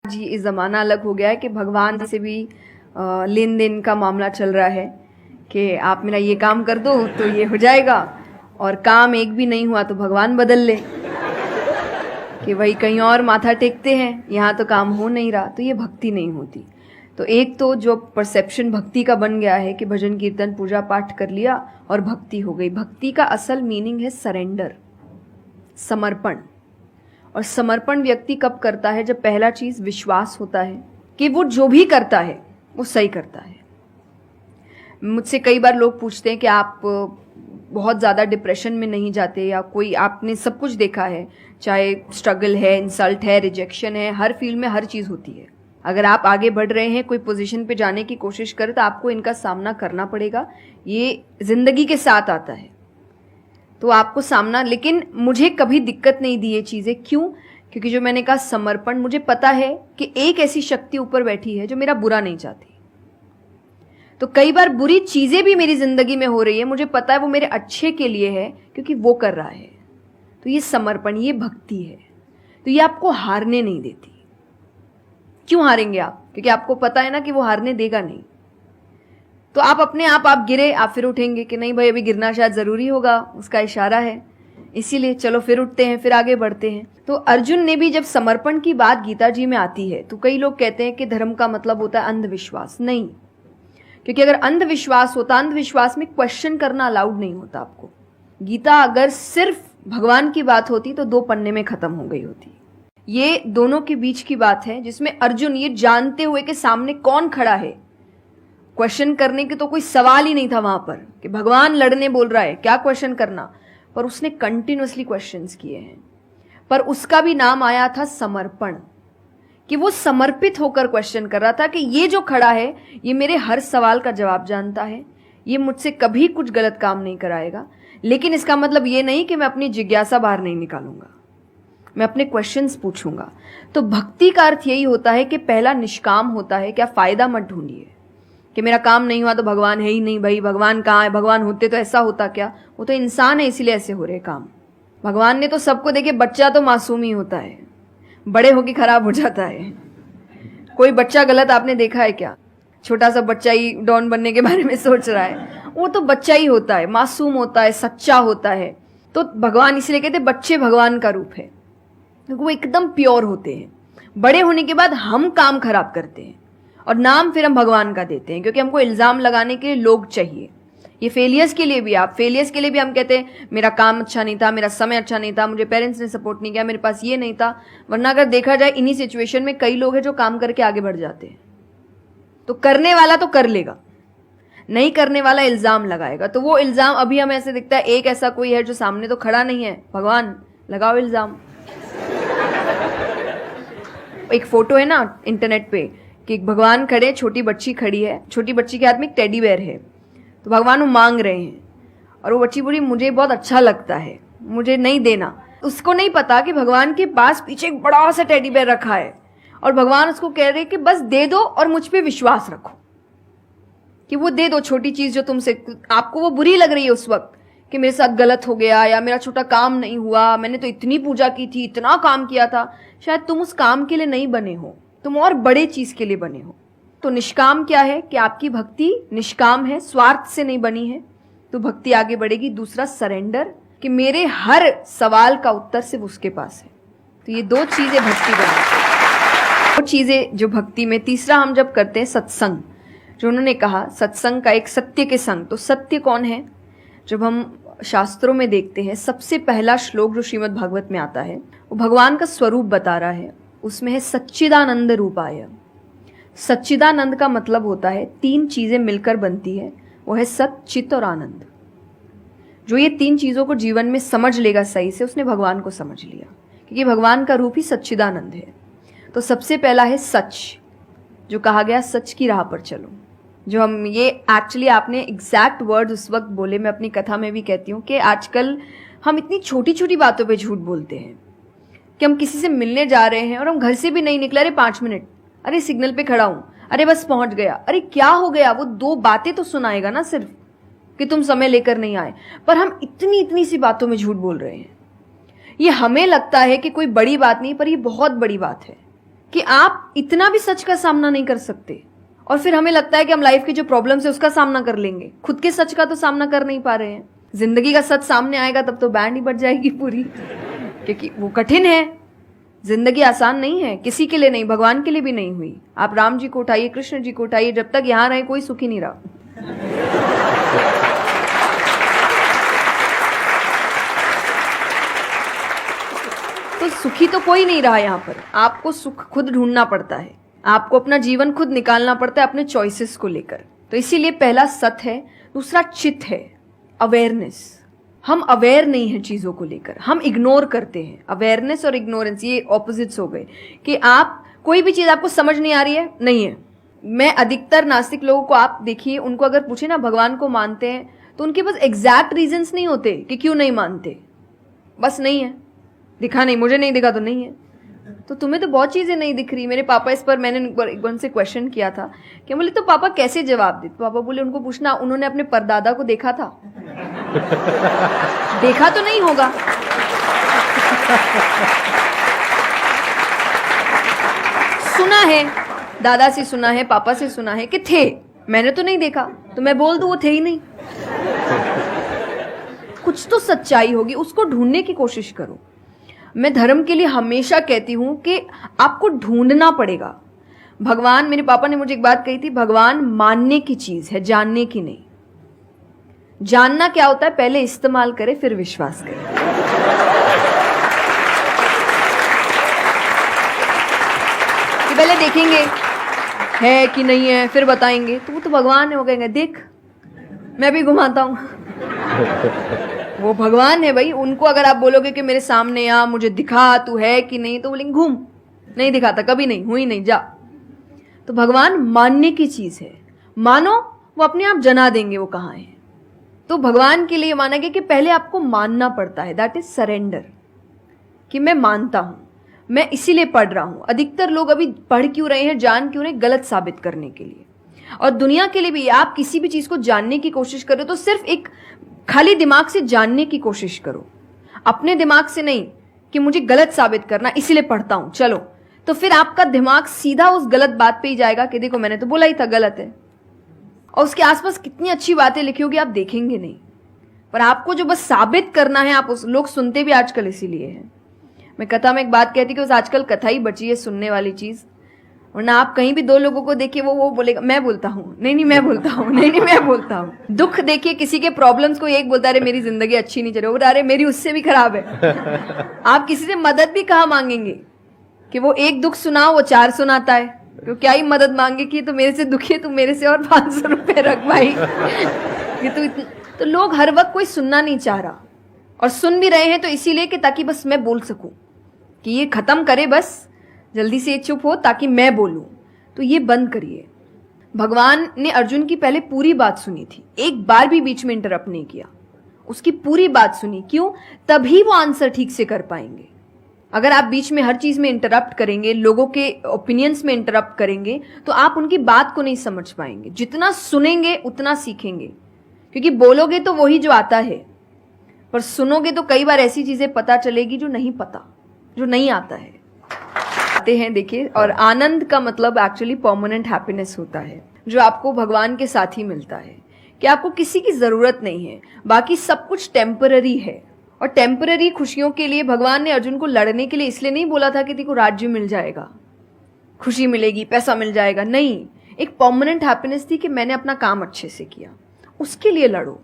जी ये ज़माना अलग हो गया है कि भगवान से भी लेन देन का मामला चल रहा है कि आप मेरा ये काम कर दो तो ये हो जाएगा, और काम एक भी नहीं हुआ तो भगवान बदल ले कि भाई कहीं और माथा टेकते हैं, यहाँ तो काम हो नहीं रहा। तो ये भक्ति नहीं होती। तो एक तो जो परसेप्शन भक्ति का बन गया है कि भजन कीर्तन पूजा पाठ कर लिया और भक्ति हो गई। भक्ति का असल मीनिंग है सरेंडर, समर्पण। और समर्पण व्यक्ति कब करता है? जब पहला चीज विश्वास होता है कि वो जो भी करता है वो सही करता है। मुझसे कई बार लोग पूछते हैं कि आप बहुत ज़्यादा डिप्रेशन में नहीं जाते, या कोई आपने सब कुछ देखा है, चाहे स्ट्रगल है, इंसल्ट है, रिजेक्शन है, हर फील्ड में हर चीज़ होती है। अगर आप आगे बढ़ रहे हैं, कोई पोजीशन पे जाने की कोशिश करें, तो आपको इनका सामना करना पड़ेगा। ये जिंदगी के साथ आता है, तो आपको सामना। लेकिन मुझे कभी दिक्कत नहीं दी ये चीज़ें। क्यों? क्योंकि जो मैंने कहा समर्पण, मुझे पता है कि एक ऐसी शक्ति ऊपर बैठी है जो मेरा बुरा नहीं चाहती। तो कई बार बुरी चीज़ें भी मेरी ज़िंदगी में हो रही है, मुझे पता है वो मेरे अच्छे के लिए है, क्योंकि वो कर रहा है। तो ये समर्पण, ये भक्ति है। तो ये आपको हारने नहीं देती। क्यों हारेंगे आप? क्योंकि आपको पता है ना कि वो हारने देगा नहीं। तो आप अपने आप गिरे, आप फिर उठेंगे कि नहीं भाई अभी गिरना शायद ज़रूरी होगा, उसका इशारा है, इसीलिए चलो फिर उठते हैं, फिर आगे बढ़ते हैं। तो अर्जुन ने भी जब समर्पण की बात गीता जी में आती है, तो कई लोग कहते हैं कि धर्म का मतलब होता है अंधविश्वास। नहीं, क्योंकि अगर अंधविश्वास होता, अंधविश्वास में क्वेश्चन करना अलाउड नहीं होता आपको। गीता अगर सिर्फ भगवान की बात होती तो 2 पन्ने में खत्म हो गई होती। ये दोनों के बीच की बात है, जिसमें अर्जुन ये जानते हुए कि सामने कौन खड़ा है, क्वेश्चन करने के तो कोई सवाल ही नहीं था वहां पर कि भगवान लड़ने बोल रहा है, क्या क्वेश्चन करना। पर उसने कंटिन्यूअसली क्वेश्चंस किए हैं, पर उसका भी नाम आया था समर्पण, कि वो समर्पित होकर क्वेश्चन कर रहा था कि ये जो खड़ा है ये मेरे हर सवाल का जवाब जानता है, ये मुझसे कभी कुछ गलत काम नहीं कराएगा। लेकिन इसका मतलब ये नहीं कि मैं अपनी जिज्ञासा बाहर नहीं निकालूंगा, मैं अपने क्वेश्चंस पूछूंगा। तो भक्ति का अर्थ यही होता है कि पहला निष्काम होता है। क्या फायदा मत ढूंढिए कि मेरा काम नहीं हुआ तो भगवान है ही नहीं। भाई भगवान कहाँ है? भगवान होते तो ऐसा होता क्या? वो तो इंसान है, इसीलिए ऐसे हो रहे काम। भगवान ने तो सबको देखे, बच्चा तो मासूम ही होता है, बड़े होके खराब हो जाता है। कोई बच्चा गलत आपने देखा है क्या? छोटा सा बच्चा ही डॉन बनने के बारे में सोच रहा है, वो तो बच्चा ही होता है, मासूम होता है, सच्चा होता है। तो भगवान इसलिए कहते बच्चे भगवान का रूप है, क्योंकि वो एकदम प्योर होते हैं। बड़े होने के बाद हम काम खराब करते हैं और नाम फिर हम भगवान का देते हैं, क्योंकि हमको इल्जाम लगाने के लिए लोग चाहिए। ये फेलियर्स के लिए भी, आप फेलियर्स के लिए भी हम कहते हैं मेरा काम अच्छा नहीं था, मेरा समय अच्छा नहीं था, मुझे पेरेंट्स ने सपोर्ट नहीं किया, मेरे पास ये नहीं था। वरना अगर देखा जाए इन्हीं सिचुएशन में कई लोग हैं जो काम करके आगे बढ़ जाते हैं। तो करने वाला तो कर लेगा, नहीं करने वाला इल्जाम लगाएगा। तो वो इल्जाम अभी हमें ऐसे दिखता है, एक ऐसा कोई है जो सामने तो खड़ा नहीं है, भगवान लगाओ इल्जाम। एक फोटो है ना इंटरनेट पे कि भगवान खड़े, छोटी बच्ची खड़ी है, छोटी बच्ची के हाथ में एक टेडी बेयर है, तो भगवान वो मांग रहे हैं और वो बच्ची बोली मुझे बहुत अच्छा लगता है, मुझे नहीं देना। उसको नहीं पता कि भगवान के पास पीछे एक बड़ा सा टेडी बेयर रखा है और भगवान उसको कह रहे कि बस दे दो और मुझ पे विश्वास रखो कि वो दे दो छोटी चीज जो तुमसे, आपको वो बुरी लग रही है उस वक्त कि मेरे साथ गलत हो गया या मेरा छोटा काम नहीं हुआ, मैंने तो इतनी पूजा की थी, इतना काम किया था। शायद तुम उस काम के लिए नहीं बने हो, तुम और बड़े चीज के लिए बने हो। तो निष्काम क्या है कि आपकी भक्ति निष्काम है, स्वार्थ से नहीं बनी है, तो भक्ति आगे बढ़ेगी। दूसरा सरेंडर, कि मेरे हर सवाल का उत्तर सिर्फ उसके पास है। तो ये 2 चीजें भक्ति बनाती है, 2 चीजें जो भक्ति में। तीसरा हम जब करते हैं सत्संग, जो उन्होंने कहा सत्संग का एक सत्य के संग। तो सत्य कौन है? जब हम शास्त्रों में देखते हैं, सबसे पहला श्लोक जो श्रीमद् भागवत में आता है वो भगवान का स्वरूप बता रहा है। उसमें है सच्चिदानंद रूपाय। सच्चिदानंद का मतलब होता है 3 चीजें मिलकर बनती है, वो है सत, चित और आनंद। जो ये 3 चीजों को जीवन में समझ लेगा सही से, उसने भगवान को समझ लिया, क्योंकि भगवान का रूप ही सच्चिदानंद है। तो सबसे पहला है सच, जो कहा गया सच की राह पर चलो। जो हम ये एक्चुअली आपने एग्जैक्ट वर्ड उस वक्त बोले, मैं अपनी कथा में भी कहती हूँ कि आजकल हम इतनी छोटी छोटी बातों पे झूठ बोलते हैं कि हम किसी से मिलने जा रहे हैं और हम घर से भी नहीं निकले, अरे 5 मिनट, अरे सिग्नल पे खड़ा हूं, अरे बस पहुंच गया, अरे क्या हो गया। वो 2 बातें तो सुनाएगा ना सिर्फ कि तुम समय लेकर नहीं आए, पर हम इतनी इतनी सी बातों में झूठ बोल रहे हैं। ये हमें लगता है कि कोई बड़ी बात नहीं, पर ये बहुत बड़ी बात है कि आप इतना भी सच का सामना नहीं कर सकते, और फिर हमें लगता है कि हम लाइफ की जो प्रॉब्लम्स है उसका सामना कर लेंगे, खुद के सच का तो सामना कर नहीं पा रहे हैं। जिंदगी का सच सामने आएगा तब तो बैंड ही बज जाएगी पूरी, क्योंकि वो कठिन है। जिंदगी आसान नहीं है, किसी के लिए नहीं, भगवान के लिए भी नहीं हुई। आप राम जी को उठाइए, कृष्ण जी को उठाइए, जब तक यहां रहे कोई सुखी नहीं रहा। तो सुखी तो कोई नहीं रहा यहां पर। आपको सुख खुद ढूंढना पड़ता है, आपको अपना जीवन खुद निकालना पड़ता है अपने चॉइसेस को लेकर। तो इसीलिए पहला सत है। दूसरा चित है, अवेयरनेस। हम अवेयर नहीं है चीजों को लेकर, हम इग्नोर करते हैं। अवेयरनेस और इग्नोरेंस ये ऑपोजिट्स हो गए, कि आप कोई भी चीज आपको समझ नहीं आ रही है, नहीं है। मैं अधिकतर नास्तिक लोगों को आप देखिए, उनको अगर पूछे ना भगवान को मानते हैं, तो उनके पास एग्जैक्ट रीजंस नहीं होते कि क्यों नहीं मानते। बस नहीं है, दिखा नहीं, मुझे नहीं दिखा तो नहीं है। तो तुम्हें तो बहुत चीजें नहीं दिख रही। मेरे पापा इस पर मैंने एक बार उनसे क्वेश्चन किया था कि बोले तो पापा कैसे जवाब दे। तो पापा बोले उनको पूछना उन्होंने अपने परदादा को देखा था। देखा तो नहीं होगा। सुना है, दादा से सुना है, पापा से सुना है कि थे, मैंने तो नहीं देखा, तो मैं बोल दूं वो थे ही नहीं। कुछ तो सच्चाई होगी, उसको ढूंढने की कोशिश करो। मैं धर्म के लिए हमेशा कहती हूं कि आपको ढूंढना पड़ेगा। भगवान, मेरे पापा ने मुझे एक बात कही थी, भगवान मानने की चीज है, जानने की नहीं। जानना क्या होता है, पहले इस्तेमाल करें फिर विश्वास करें। कि पहले देखेंगे है कि नहीं है, फिर बताएंगे। तो वो तो भगवान है, वो कहेंगे देख मैं भी घुमाता हूं। वो भगवान है भाई। उनको अगर आप बोलोगे कि मेरे सामने आ, मुझे दिखा तू है कि नहीं, तो बोलेंगे घूम, नहीं दिखाता, कभी नहीं हुई, नहीं जा। तो भगवान मानने की चीज है, मानो वो अपने आप जना देंगे वो कहां है। तो भगवान के लिए माना गया कि पहले आपको मानना पड़ता है, दैट इज सरेंडर, कि मैं मानता हूं, मैं इसीलिए पढ़ रहा हूं। अधिकतर लोग अभी पढ़ क्यों रहे हैं, जान क्यों रहे, गलत साबित करने के लिए। और दुनिया के लिए भी, आप किसी भी चीज को जानने की कोशिश करो तो सिर्फ एक खाली दिमाग से जानने की कोशिश करो, अपने दिमाग से नहीं कि मुझे गलत साबित करना इसीलिए पढ़ता हूं चलो। तो फिर आपका दिमाग सीधा उस गलत बात पे ही जाएगा कि देखो मैंने तो बोला ही था गलत है। और उसके आसपास कितनी अच्छी बातें लिखी होगी आप देखेंगे नहीं, पर आपको जो बस साबित करना है, आप उस लोग सुनते भी आजकल इसीलिए है। मैं कथा में एक बात कहती कि बस आजकल कथा ही बची है सुनने वाली चीज, वरना आप कहीं भी दो लोगों को देखिए वो बोलेगा मैं बोलता हूँ, नहीं मैं बोलता हूँ, नहीं मैं बोलता हूँ। दुख देखिए किसी के, प्रॉब्लम्स को एक बोलता है अरे मेरी जिंदगी अच्छी नहीं चल रही, बोलता अरे मेरी उससे भी खराब है। आप किसी से मदद भी कहाँ मांगेंगे कि वो एक दुख सुनाओ वो 4 सुनाता है, तो क्या ही मदद मांगे कि तो मेरे से दुखी है, तू मेरे से और 500 रुपए रख भाई। ये तो लोग हर वक्त कोई सुनना नहीं चाह रहा, और सुन भी रहे हैं तो इसीलिए कि ताकि बस मैं बोल सकूं, कि ये खत्म करे बस जल्दी से चुप हो ताकि मैं बोलूं। तो ये बंद करिए। भगवान ने अर्जुन की पहले पूरी बात सुनी थी, एक बार भी बीच में इंटरप्ट नहीं किया, उसकी पूरी बात सुनी। क्यों? तभी वो आंसर ठीक से कर पाएंगे। अगर आप बीच में हर चीज में इंटरप्ट करेंगे, लोगों के ओपिनियंस में इंटरप्ट करेंगे, तो आप उनकी बात को नहीं समझ पाएंगे। जितना सुनेंगे उतना सीखेंगे, क्योंकि बोलोगे तो वही जो आता है, पर सुनोगे तो कई बार ऐसी चीजें पता चलेगी जो नहीं पता, जो नहीं आता है। आते हैं देखिए, और आनंद का मतलब एक्चुअली परमानेंट हैप्पीनेस होता है, जो आपको भगवान के साथ ही मिलता है, कि आपको किसी की जरूरत नहीं है, बाकी सब कुछ टेम्पररी है। और टेम्पररी खुशियों के लिए भगवान ने अर्जुन को लड़ने के लिए इसलिए नहीं बोला था कि तेको राज्य मिल जाएगा, खुशी मिलेगी, पैसा मिल जाएगा, नहीं। एक परमानेंट हैप्पीनेस थी कि मैंने अपना काम अच्छे से किया, उसके लिए लड़ो।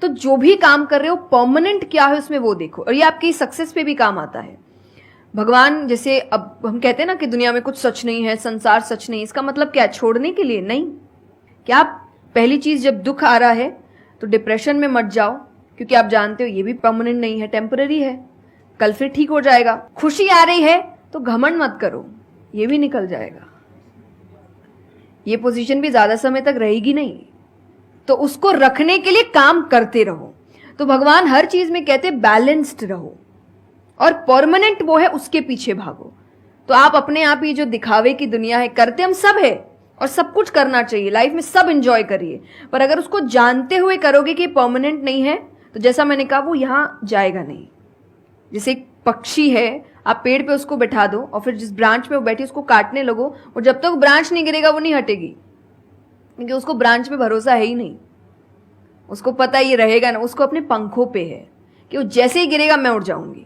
तो जो भी काम कर रहे हो परमानेंट क्या है उसमें वो देखो, और ये आपकी सक्सेस पे भी काम आता है। भगवान जैसे अब हम कहते हैं ना कि दुनिया में कुछ सच नहीं है, संसार सच नहीं, इसका मतलब क्या? छोड़ने के लिए नहीं। क्या आप पहली चीज, जब दुख आ रहा है तो डिप्रेशन में मत जाओ, क्योंकि आप जानते हो ये भी परमानेंट नहीं है, टेम्पररी है, कल फिर ठीक हो जाएगा। खुशी आ रही है तो घमंड मत करो, ये भी निकल जाएगा, ये पोजीशन भी ज्यादा समय तक रहेगी नहीं, तो उसको रखने के लिए काम करते रहो। तो भगवान हर चीज में कहते बैलेंस्ड रहो, और परमानेंट वो है उसके पीछे भागो। तो आप अपने आप ही जो दिखावे की दुनिया है, करते हम सब है और सब कुछ करना चाहिए लाइफ में, सब एंजॉय करिए, पर अगर उसको जानते हुए करोगे कि परमानेंट नहीं है, तो जैसा मैंने कहा वो यहां जाएगा नहीं। जैसे एक पक्षी है, आप पेड़ पे उसको बैठा दो और फिर जिस ब्रांच में वो बैठी उसको काटने लगो, और जब तक ब्रांच नहीं गिरेगा वो नहीं हटेगी, क्योंकि उसको ब्रांच पे भरोसा है ही नहीं। उसको पता ये रहेगा ना, उसको अपने पंखों पे है कि वो जैसे ही गिरेगा मैं उड़ जाऊंगी।